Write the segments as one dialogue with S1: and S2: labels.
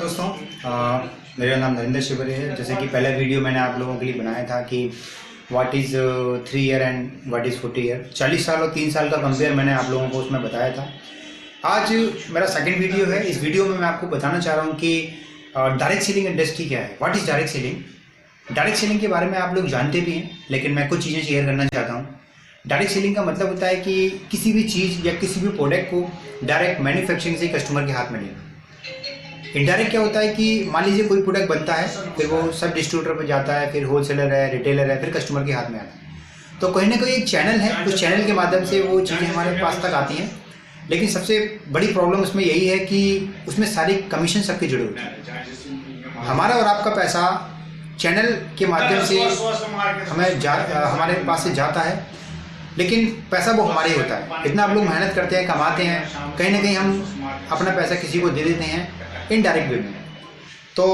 S1: दोस्तों, मेरा नाम नरेंद्र शिवरे है। जैसे कि पहला वीडियो मैंने आप लोगों के लिए बनाया था कि what is 3 year and what is 40 year, 40 साल और 3 साल का कंपेयर मैंने आप लोगों को उसमें बताया था। आज मेरा सेकंड वीडियो है। इस वीडियो में मैं आपको बताना चाह रहा हूँ कि डायरेक्ट सेलिंग इंडस्ट्री क्या है, what is direct selling. Direct selling के बारे में आप लोग जानते भी हैं, लेकिन मैं कुछ चीज़ें शेयर करना चाहता हूँ। डायरेक्ट सेलिंग का मतलब होता है कि किसी भी चीज़ या किसी भी प्रोडक्ट को डायरेक्ट मैन्युफैक्चरिंग से कस्टमर के हाथ में लेना। इनडायरेक्ट क्या होता है कि मान लीजिए कोई प्रोडक्ट बनता है, फिर वो सब डिस्ट्रीब्यूटर पर जाता है, फिर होलसेलर है, रिटेलर है, फिर कस्टमर के हाथ में आता है। तो कहीं ना कहीं एक चैनल है, उस चैनल के माध्यम से वो चीज़ें हमारे पास तक आती हैं। लेकिन सबसे बड़ी प्रॉब्लम उसमें यही है कि उसमें सारी कमीशन सबके जुड़े होते हैं। हमारा और आपका पैसा चैनल के माध्यम से हमारे पास से जाता है, लेकिन पैसा वो हमारे ही होता है। इतना आप लोग मेहनत करते हैं, कमाते हैं, कहीं ना कहीं हम अपना पैसा किसी को दे देते हैं इनडायरेक्ट वे में। तो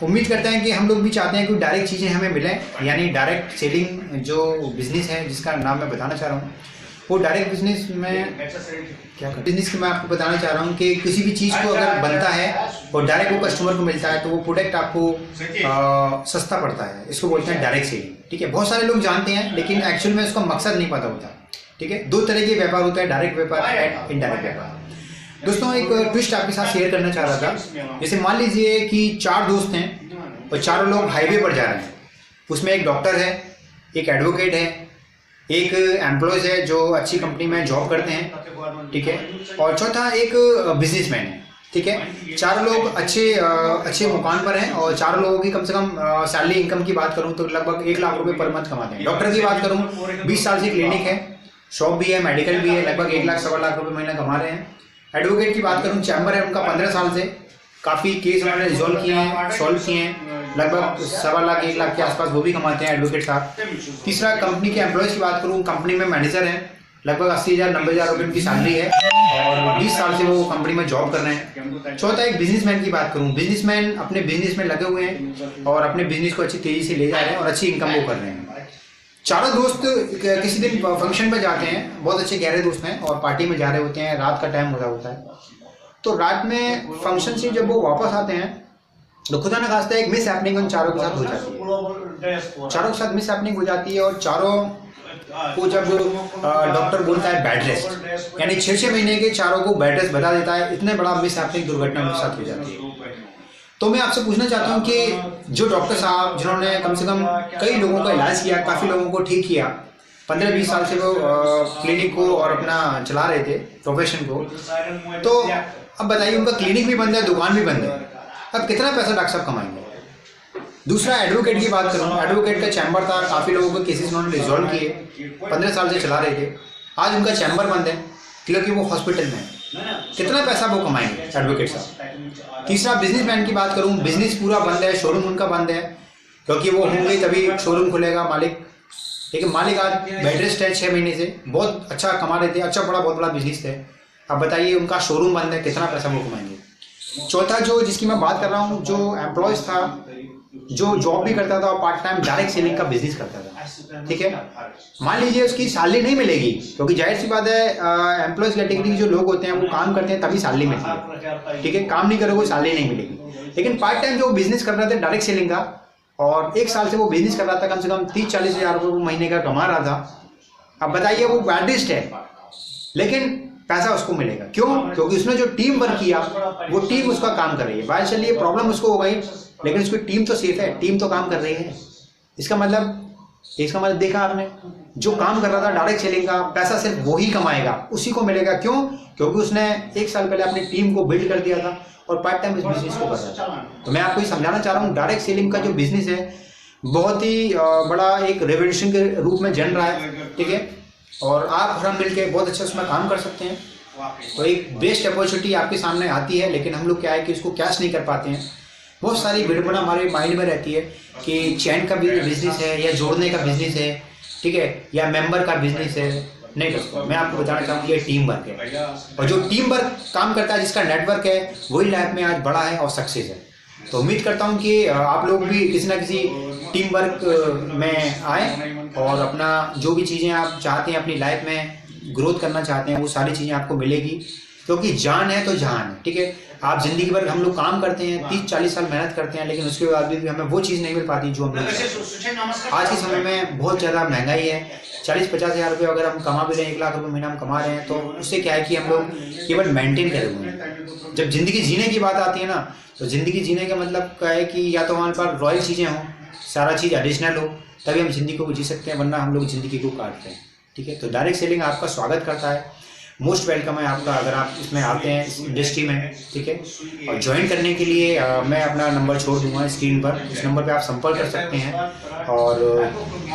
S1: उम्मीद करते हैं कि हम लोग भी चाहते हैं कि डायरेक्ट चीज़ें हमें मिलें, यानी डायरेक्ट सेलिंग जो बिज़नेस है जिसका नाम मैं बताना चाह रहा हूँ, वो डायरेक्ट बिजनेस में क्या बिजनेस की मैं आपको बताना चाह रहा हूँ कि किसी भी चीज़ को अगर बनता है और डायरेक्ट वो कस्टमर को मिलता है तो वो प्रोडक्ट आपको सस्ता पड़ता है। इसको बोलते हैं डायरेक्ट सेलिंग। ठीक है, बहुत सारे लोग जानते हैं, लेकिन एक्चुअल में उसका मकसद नहीं पता होता। ठीक है, दो तरह के व्यापार होता है, डायरेक्ट व्यापार एंड इनडायरेक्ट व्यापार। दोस्तों, एक ट्विस्ट आपके साथ शेयर करना चाह रहा था। जैसे मान लीजिए कि 4 दोस्त हैं और चारों लोग हाईवे पर जा रहे हैं। उसमें एक डॉक्टर है, एक एडवोकेट है, एक एम्प्लॉयज़ है जो अच्छी कंपनी में जॉब करते हैं। ठीक है, और चौथा एक बिजनेसमैन है। ठीक है, चारों लोग अच्छे मुकाम पर हैं और चारों लोगों की कम से कम सैलरी इनकम की बात करूं तो लगभग 1 लाख रुपए पर मंथ कमाते हैं। डॉक्टर की बात करूं, 20 साल से क्लिनिक है, शॉप भी है, मेडिकल भी है, लगभग 1 लाख सवा लाख रुपये महीना कमा रहे हैं। एडवोकेट की बात करूं, चैम्बर है उनका, 15 साल से काफ़ी केस उन्होंने रिजॉल्व किए हैं, सॉल्व किए हैं, लगभग सवा लाख 1 लाख के आसपास वो भी कमाते हैं एडवोकेट साहब। तीसरा, कंपनी के एम्प्लॉयज़ की बात करूं, कंपनी में मैनेजर हैं, लगभग 80,000 90,000 रुपये उनकी सैलरी है और 20 साल से वो कंपनी में जॉब कर रहे हैं। चौथा, एक बिजनेसमैन की बात करूं, बिजनेसमैन अपने बिजनेस में लगे हुए हैं और अपने बिजनेस को अच्छी तेज़ी से ले जा रहे हैं और अच्छी इनकम वो कर रहे हैं। चारों दोस्त किसी दिन फंक्शन पर जाते हैं, बहुत अच्छे गहरे दोस्त हैं, और पार्टी में जा रहे होते हैं, रात का टाइम हो रहा होता है। तो रात में फंक्शन से जब वो वापस आते हैं तो खुदा न खास्ता एक मिस हैपनिंग उन चारों के साथ हो जाती है। चारों के साथ मिस हैपनिंग हो जाती है और चारों को जब डॉक्टर बोलता है बेड रेस्ट, यानी 6-6 महीने के चारों को बेड रेस्ट बता देता है, इतने बड़ा मिस हैपनिंग दुर्घटना उनके साथ हो जाती है। तो मैं आपसे पूछना चाहता हूं कि जो डॉक्टर साहब जिन्होंने कम से कम कई लोगों का इलाज किया, काफ़ी लोगों को ठीक किया, 15-20 साल से वो क्लिनिक को और अपना चला रहे थे प्रोफेशन को, तो अब बताइए उनका क्लिनिक भी बंद है, दुकान भी बंद है, अब कितना पैसा डॉक्टर साहब कमाएंगे। दूसरा, एडवोकेट की बात करूँ, एडवोकेट का चैम्बर था, काफ़ी लोगों के केसेस उन्होंने रिजॉल्व किए, 15 साल से चला रहे थे, आज उनका चैम्बर बंद है क्योंकि वो हॉस्पिटल में है। कितना पैसा वो कमाएंगे एडवोकेट साहब। तीसरा, बिजनेसमैन की बात करूं, बिजनेस पूरा बंद है, शोरूम उनका बंद है, क्योंकि वो होंगे तभी शोरूम खुलेगा मालिक। लेकिन मालिक आज बेड रेस्ट है 6 महीने से, बहुत अच्छा कमा रहे थे, अच्छा बहुत बड़ा बिजनेस है, अब बताइए उनका शोरूम बंद है, कितना पैसा वो कमाएंगे। चौथा, जो जिसकी मैं बात कर रहा हूँ, जो एम्प्लॉयज़ था, जो जॉब भी करता था और पार्ट टाइम डायरेक्ट सेलिंग का बिजनेस करता था। ठीक है, मान लीजिए उसकी सैलरी नहीं मिलेगी, क्योंकि जाहिर सी बात है एम्प्लॉयज कैटेगरी के जो लोग होते हैं वो काम करते हैं तभी सैलरी मिलती है। ठीक है, काम नहीं करोगे सैलरी नहीं मिलेगी। लेकिन पार्ट टाइम जो बिजनेस कर रहा था डायरेक्ट सेलिंग का, और 1 साल से वो बिजनेस कर रहा था, कम से कम 30-40 हज़ार रुपये महीने का कमा रहा था। अब बताइए वो बेड रेस्ट है, लेकिन पैसा उसको मिलेगा, क्यों? क्योंकि उसने जो टीम वर्क किया, वो टीम उसका काम कर रही है। बात चलिए प्रॉब्लम उसको हो गई, लेकिन उसकी टीम तो सेफ है, टीम तो काम कर रही है। इसका मतलब देखा आपने, जो काम कर रहा था डायरेक्ट सेलिंग का, पैसा सिर्फ वो ही कमाएगा, उसी को मिलेगा। क्यों? क्योंकि उसने 1 साल पहले अपनी टीम को बिल्ड कर दिया था और पार्ट टाइम इस बिजनेस को कर रहा था। तो मैं आपको ये समझाना चाह रहा हूँ, डायरेक्ट सेलिंग का जो बिजनेस है बहुत ही बड़ा एक रेवोल्यूशन के रूप में जन रहा है। ठीक है, और आप और हम मिलकर बहुत अच्छा उसमें काम कर सकते हैं। तो एक बेस्ट अपॉर्चुनिटी आपके सामने आती है, लेकिन हम लोग क्या है कि उसको कैश नहीं कर पाते हैं। बहुत सारी विडंबना हमारे माइंड में रहती है कि चैन का बिजनेस है या जोड़ने का बिजनेस है, ठीक है, या मेंबर का बिजनेस है। नहीं दोस्तों, मैं आपको बताना चाहूँगा ये टीम वर्क है, और जो टीम वर्क काम करता है, जिसका नेटवर्क है, वही लाइफ में आज बड़ा है और सक्सेस है। तो उम्मीद करता हूँ कि आप लोग भी किसी ना किसी टीम वर्क में आए और अपना जो भी चीज़ें आप चाहते हैं अपनी लाइफ में ग्रोथ करना चाहते हैं, वो सारी चीज़ें आपको मिलेगी। क्योंकि जान है तो जहान है। ठीक है, आप ज़िंदगी भर हम लोग काम करते हैं, 30-40 साल मेहनत करते हैं, लेकिन उसके बाद भी हमें वो चीज़ नहीं मिल पाती जो हम लोग चाहते हैं। आज के समय में बहुत ज़्यादा महंगाई है, 40-50 हज़ार रुपये अगर हम कमा भी रहे हैं, 1 लाख रुपये महीना हम कमा रहे हैं, तो उससे क्या है कि हम लोग केवल मेंटेन करे हुए हैं। जब ज़िंदगी जीने की बात आती है ना, तो ज़िंदगी जीने का मतलब क्या है कि या तो हमारे पास रॉयल चीज़ें हों, सारा चीज़ एडिशनल हो, तभी हम ज़िंदगी को जी सकते हैं, वरना हम लोग ज़िंदगी को काटते हैं। ठीक है, तो डायरेक्ट सेलिंग आपका स्वागत करता है, मोस्ट वेलकम है आपका अगर आप इसमें आते हैं इस इंडस्ट्री में। ठीक है, और ज्वाइन करने के लिए मैं अपना नंबर छोड़ दूंगा स्क्रीन पर, इस नंबर पे आप संपर्क कर सकते हैं। और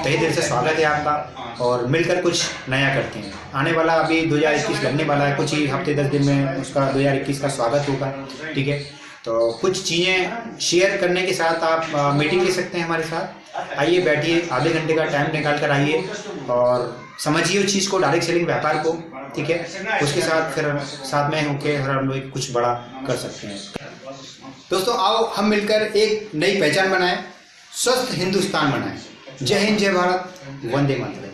S1: तहे दिल से स्वागत है आपका, और मिलकर कुछ नया करते हैं। आने वाला अभी 2021 लगने वाला है, कुछ ही हफ्ते 10 दिन में उसका 2021 का स्वागत होगा। ठीक है, तो कुछ चीज़ें शेयर करने के साथ आप मीटिंग ले सकते हैं हमारे साथ। आइए, बैठिए, आधे घंटे का टाइम निकाल कर आइए और समझिए उस चीज़ को, डायरेक्ट सेलिंग व्यापार को। ठीक है, उसके साथ फिर साथ में होकर हम लोग कुछ बड़ा कर सकते हैं। दोस्तों, आओ हम मिलकर एक नई पहचान बनाएं, स्वस्थ हिंदुस्तान बनाएं। जय हिंद, जय भारत, वंदे मातरम।